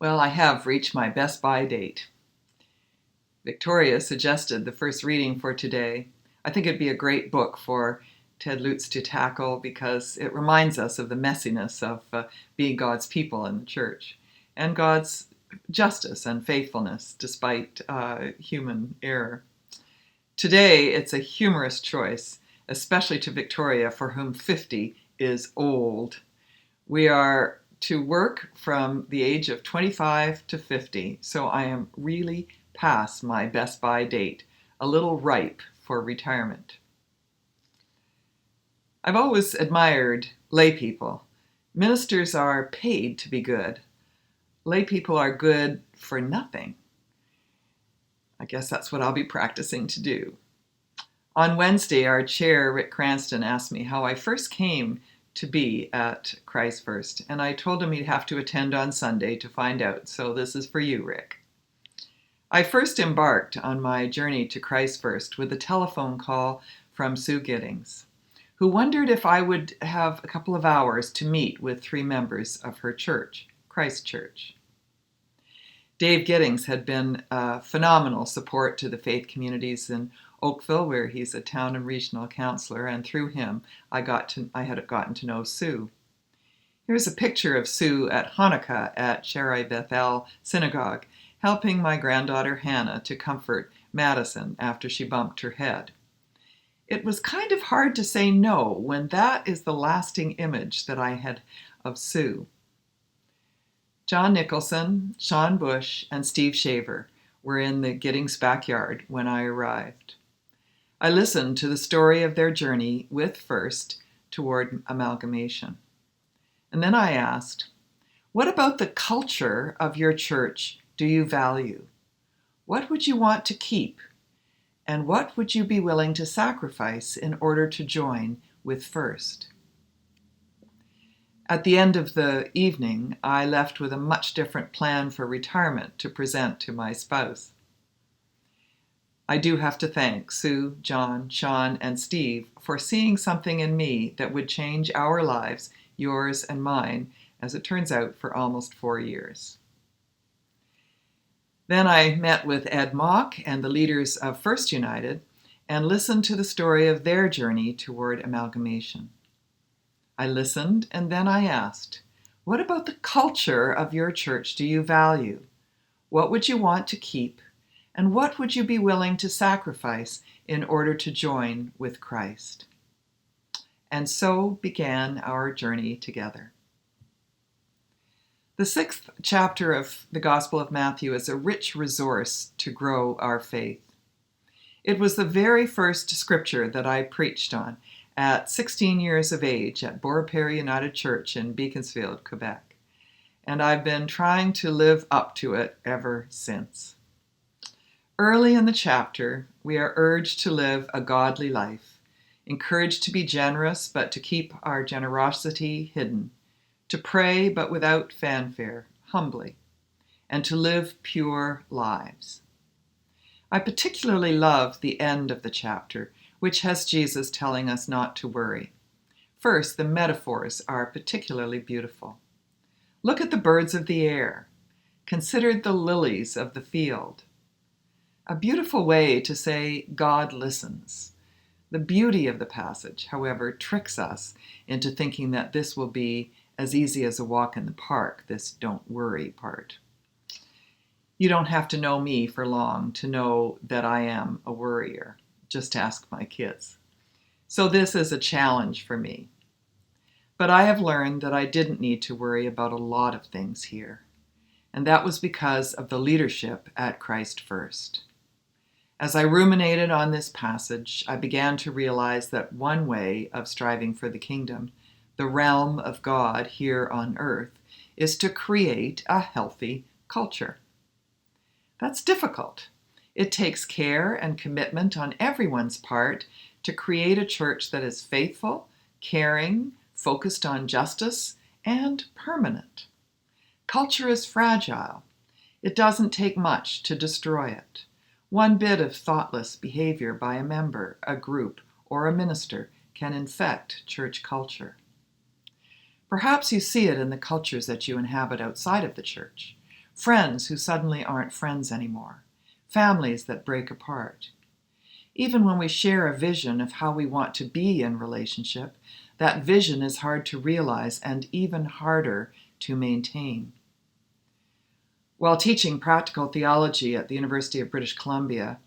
Well, I have reached my best by date. Victoria suggested the first reading for today. I think it'd be a great book for Ted Lutz to tackle because it reminds us of the messiness of being God's people in the church and God's justice and faithfulness despite human error. Today, it's a humorous choice, especially to Victoria, for whom 50 is old. We are to work from the age of 25 to 50, so I am really past my best by date, a little ripe for retirement. I've always admired lay people. Ministers are paid to be good. Lay people are good for nothing. I guess that's what I'll be practicing to do. On Wednesday, our chair, Rick Cranston, asked me how I first came to be at Christ First, and I told him he'd have to attend on Sunday to find out, so this is for you, Rick. I first embarked on my journey to Christ First with a telephone call from Sue Giddings, who wondered if I would have a couple of hours to meet with 3 members of her church, Christ Church. Dave Giddings had been a phenomenal support to the faith communities in Oakville, where he's a town and regional counselor, and through him I had gotten to know Sue. Here's a picture of Sue at Hanukkah at Sharai Bethel Synagogue, helping my granddaughter Hannah to comfort Madison after she bumped her head. It was kind of hard to say no when that is the lasting image that I had of Sue. John Nicholson, Sean Bush, and Steve Shaver were in the Giddings backyard when I arrived. I listened to the story of their journey with First toward amalgamation. And then I asked, what about the culture of your church do you value? What would you want to keep? And what would you be willing to sacrifice in order to join with First? At the end of the evening, I left with a much different plan for retirement to present to my spouse. I do have to thank Sue, John, Sean, and Steve for seeing something in me that would change our lives, yours and mine, as it turns out, for almost 4 years. Then I met with Ed Mock and the leaders of First United and listened to the story of their journey toward amalgamation. I listened and then I asked, what about the culture of your church do you value? What would you want to keep? And what would you be willing to sacrifice in order to join with Christ? And so began our journey together. The 6th chapter of the Gospel of Matthew is a rich resource to grow our faith. It was the very first scripture that I preached on at 16 years of age at Beaurepaire United Church in Beaconsfield, Quebec, and I've been trying to live up to it ever since. Early in the chapter, we are urged to live a godly life, encouraged to be generous but to keep our generosity hidden, to pray but without fanfare, humbly, and to live pure lives. I particularly love the end of the chapter, which has Jesus telling us not to worry. First, the metaphors are particularly beautiful. Look at the birds of the air. Consider the lilies of the field. A beautiful way to say God listens. The beauty of the passage, however, tricks us into thinking that this will be as easy as a walk in the park, this don't worry part. You don't have to know me for long to know that I am a worrier. Just ask my kids. So this is a challenge for me. But I have learned that I didn't need to worry about a lot of things here. And that was because of the leadership at Christ First. As I ruminated on this passage, I began to realize that one way of striving for the kingdom, the realm of God here on earth, is to create a healthy culture. That's difficult. It takes care and commitment on everyone's part to create a church that is faithful, caring, focused on justice, and permanent. Culture is fragile. It doesn't take much to destroy it. One bit of thoughtless behavior by a member, a group, or a minister can infect church culture. Perhaps you see it in the cultures that you inhabit outside of the church. friends who suddenly aren't friends anymore, families that break apart. Even when we share a vision of how we want to be in relationship, that vision is hard to realize and even harder to maintain. While teaching practical theology at the University of British Columbia,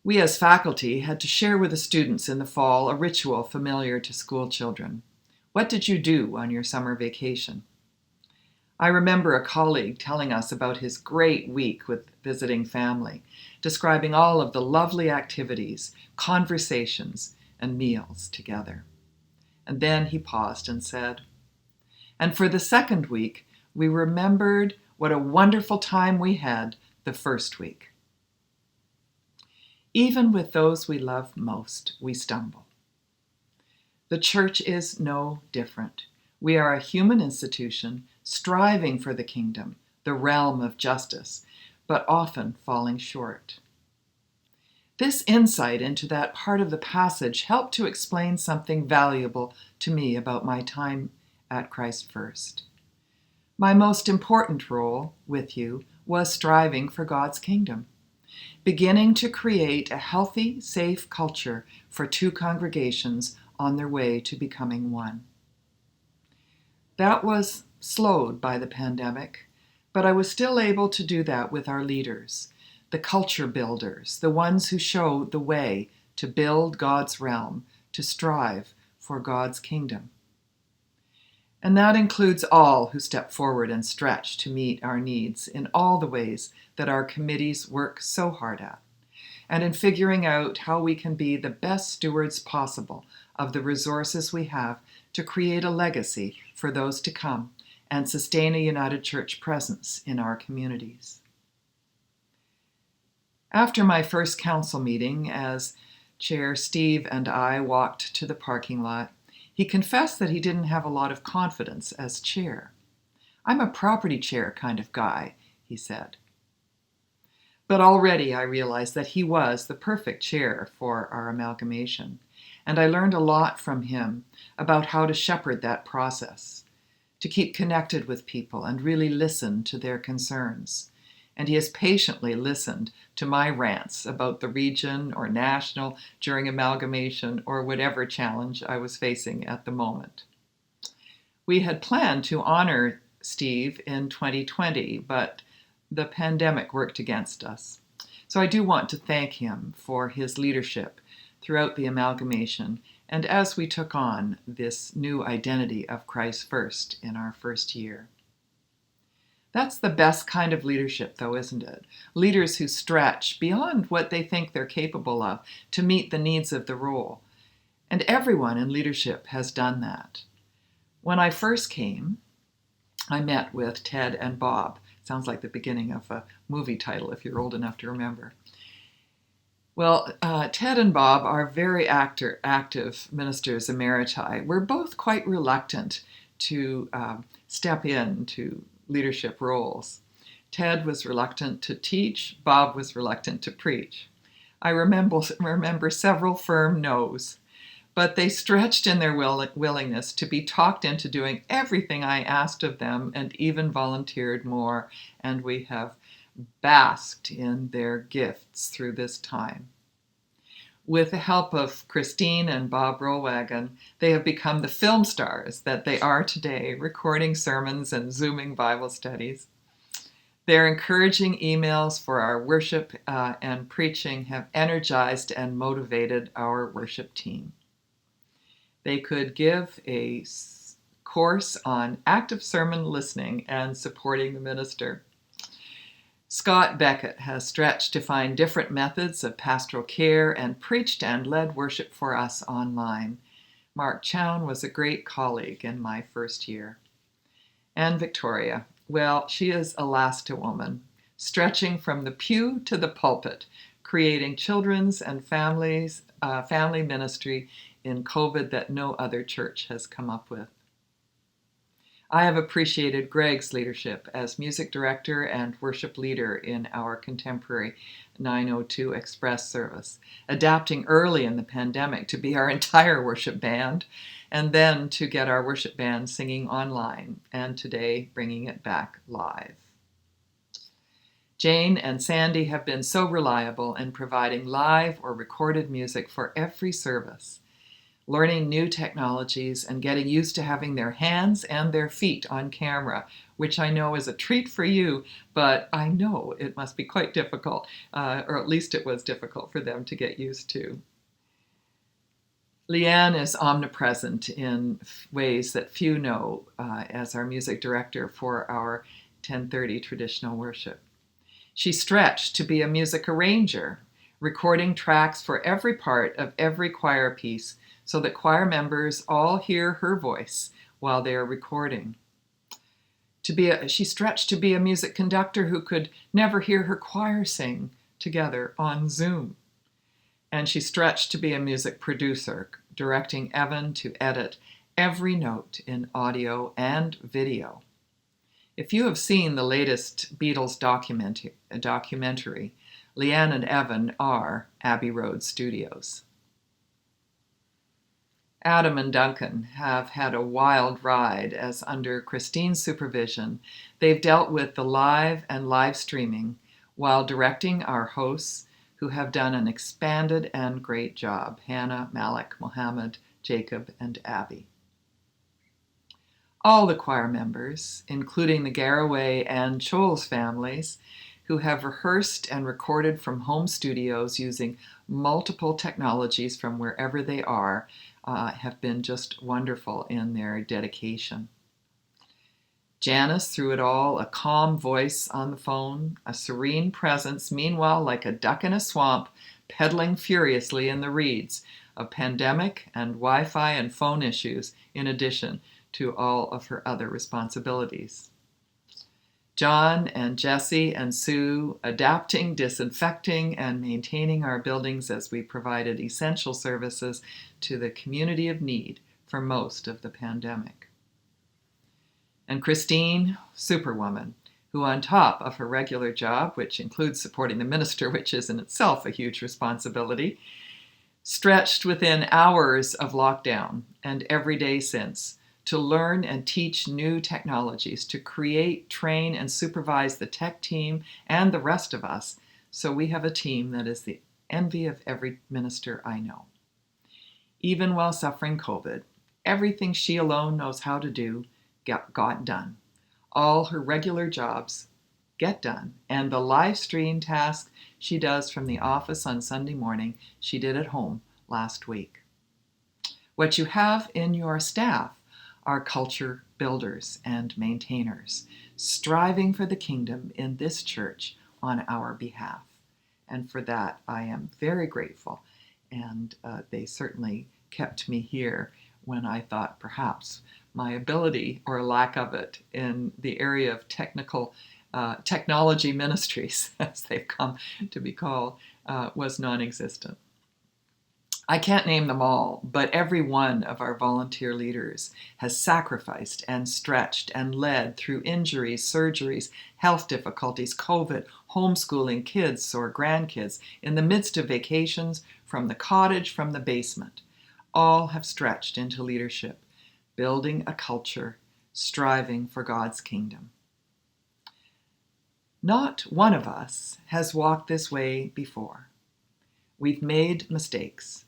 we as faculty had to share with the students in the fall a ritual familiar to school children. What did you do on your summer vacation? I remember a colleague telling us about his great week with visiting family, describing all of the lovely activities, conversations, and meals together. And then he paused and said, "And for the second week, we remembered what a wonderful time we had the first week." Even with those we love most, we stumble. The church is no different. We are a human institution striving for the kingdom, the realm of justice, but often falling short. This insight into that part of the passage helped to explain something valuable to me about my time at Christ First. My most important role with you was striving for God's kingdom, beginning to create a healthy, safe culture for two congregations on their way to becoming one. That was slowed by the pandemic, but I was still able to do that with our leaders, the culture builders, the ones who show the way to build God's realm, to strive for God's kingdom. And that includes all who step forward and stretch to meet our needs in all the ways that our committees work so hard at, and in figuring out how we can be the best stewards possible of the resources we have to create a legacy for those to come and sustain a United Church presence in our communities. After my first council meeting, as Chair Steve and I walked to the parking lot, he confessed that he didn't have a lot of confidence as chair. "I'm a property chair kind of guy," he said. But already I realized that he was the perfect chair for our amalgamation, and I learned a lot from him about how to shepherd that process, to keep connected with people and really listen to their concerns. And he has patiently listened to my rants about the region or national during amalgamation or whatever challenge I was facing at the moment. We had planned to honor Steve in 2020, but the pandemic worked against us. So I do want to thank him for his leadership throughout the amalgamation and as we took on this new identity of Christ First in our first year. That's the best kind of leadership, though, isn't it? Leaders who stretch beyond what they think they're capable of to meet the needs of the role. And everyone in leadership has done that. When I first came, I met with Ted and Bob. Sounds like the beginning of a movie title if you're old enough to remember. Well, Ted and Bob are very active ministers emeriti. We're both quite reluctant to step into leadership roles. Ted was reluctant to teach. Bob was reluctant to preach. I remember several firm no's, but they stretched in their willingness to be talked into doing everything I asked of them and even volunteered more, and we have basked in their gifts through this time. With the help of Christine and Bob Rollwagon, they have become the film stars that they are today, recording sermons and Zooming Bible studies. Their encouraging emails for our worship and preaching have energized and motivated our worship team. They could give a course on active sermon listening and supporting the minister. Scott Beckett has stretched to find different methods of pastoral care and preached and led worship for us online. Mark Chown was a great colleague in my first year. And Victoria, well, she is a last woman, stretching from the pew to the pulpit, creating children's and family ministry in COVID that no other church has come up with. I have appreciated Greg's leadership as music director and worship leader in our contemporary 902 Express service, adapting early in the pandemic to be our entire worship band and then to get our worship band singing online, and today bringing it back live. Jane and Sandy have been so reliable in providing live or recorded music for every service, learning new technologies and getting used to having their hands and their feet on camera, which I know is a treat for you, but I know it must be quite difficult, or at least it was difficult for them to get used to. Leanne is omnipresent in ways that few know as our music director for our 10:30 traditional worship. She stretched to be a music arranger, recording tracks for every part of every choir piece so that choir members all hear her voice while they are recording. She stretched to be a music conductor who could never hear her choir sing together on Zoom. And she stretched to be a music producer, directing Evan to edit every note in audio and video. If you have seen the latest Beatles documentary, Leanne and Evan are Abbey Road Studios. Adam and Duncan have had a wild ride as under Christine's supervision, they've dealt with the live and live streaming while directing our hosts who have done an expanded and great job, Hannah, Malik, Mohammed, Jacob, and Abby. All the choir members, including the Garraway and Choles families, who have rehearsed and recorded from home studios using multiple technologies from wherever they are, have been just wonderful in their dedication. Janice, through it all, a calm voice on the phone, a serene presence, meanwhile like a duck in a swamp, pedaling furiously in the reeds of pandemic and Wi-Fi and phone issues, in addition to all of her other responsibilities. John and Jesse and Sue adapting, disinfecting, and maintaining our buildings as we provided essential services to the community of need for most of the pandemic. And Christine, superwoman, who on top of her regular job, which includes supporting the minister, which is in itself a huge responsibility, stretched within hours of lockdown and every day since to learn and teach new technologies, to create, train, and supervise the tech team and the rest of us, so we have a team that is the envy of every minister I know. Even while suffering COVID, everything she alone knows how to do got done. All her regular jobs get done, and the live stream task she does from the office on Sunday morning, she did at home last week. What you have in your staff are culture builders and maintainers, striving for the kingdom in this church on our behalf. And for that, I am very grateful. And they certainly kept me here when I thought perhaps my ability or lack of it in the area of technology ministries, as they've come to be called, was non-existent. I can't name them all, but every one of our volunteer leaders has sacrificed and stretched and led through injuries, surgeries, health difficulties, COVID, homeschooling kids or grandkids, in the midst of vacations, from the cottage, from the basement. All have stretched into leadership, building a culture, striving for God's kingdom. Not one of us has walked this way before. We've made mistakes.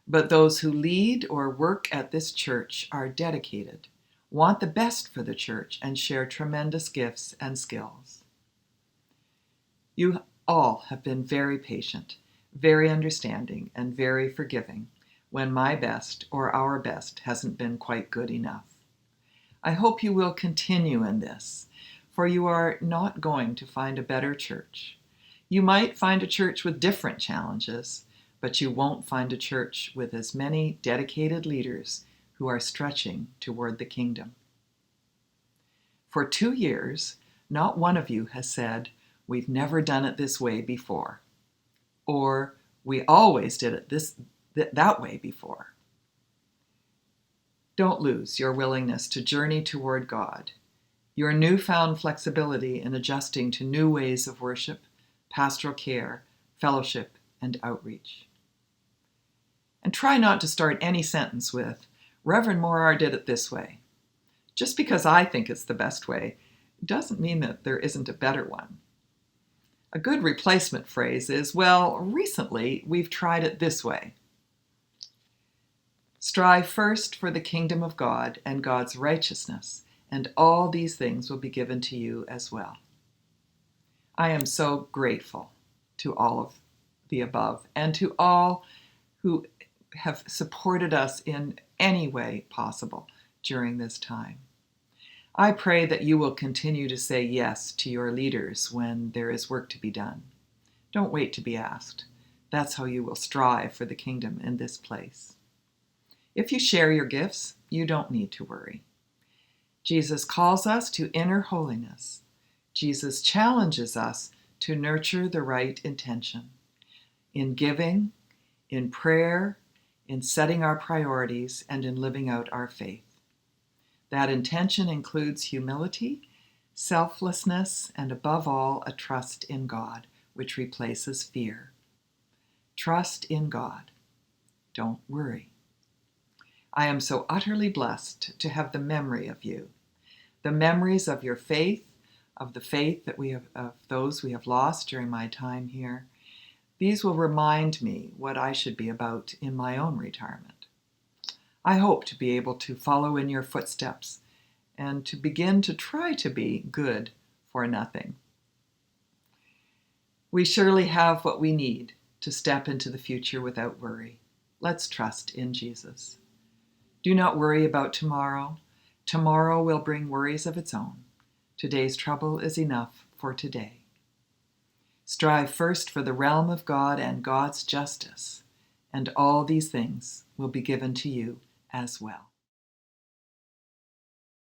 But those who lead or work at this church are dedicated, want the best for the church, and share tremendous gifts and skills. You all have been very patient, very understanding, and very forgiving when my best or our best hasn't been quite good enough. I hope you will continue in this, for you are not going to find a better church. You might find a church with different challenges, but you won't find a church with as many dedicated leaders who are stretching toward the kingdom. For 2 years, not one of you has said, "We've never done it this way before," or "We always did it that way before." Don't lose your willingness to journey toward God, your newfound flexibility in adjusting to new ways of worship, pastoral care, fellowship, and outreach. And try not to start any sentence with, Reverend Morar did it this way. Just because I think it's the best way doesn't mean that there isn't a better one. A good replacement phrase is, well, recently we've tried it this way. Strive first for the kingdom of God and God's righteousness, and all these things will be given to you as well. I am so grateful to all of the above and to all who have supported us in any way possible during this time. I pray that you will continue to say yes to your leaders when there is work to be done. Don't wait to be asked. That's how you will strive for the kingdom in this place. If you share your gifts, you don't need to worry. Jesus calls us to inner holiness. Jesus challenges us to nurture the right intention in giving, in prayer, in setting our priorities, and in living out our faith. That intention includes humility, selflessness, and above all, a trust in God, which replaces fear. Trust in God. Don't worry. I am so utterly blessed to have the memory of you, the memories of your faith, of the faith that of those we have lost during my time here. These will remind me what I should be about in my own retirement. I hope to be able to follow in your footsteps and to begin to try to be good for nothing. We surely have what we need to step into the future without worry. Let's trust in Jesus. Do not worry about tomorrow. Tomorrow will bring worries of its own. Today's trouble is enough for today. Strive first for the realm of God and God's justice, and all these things will be given to you as well.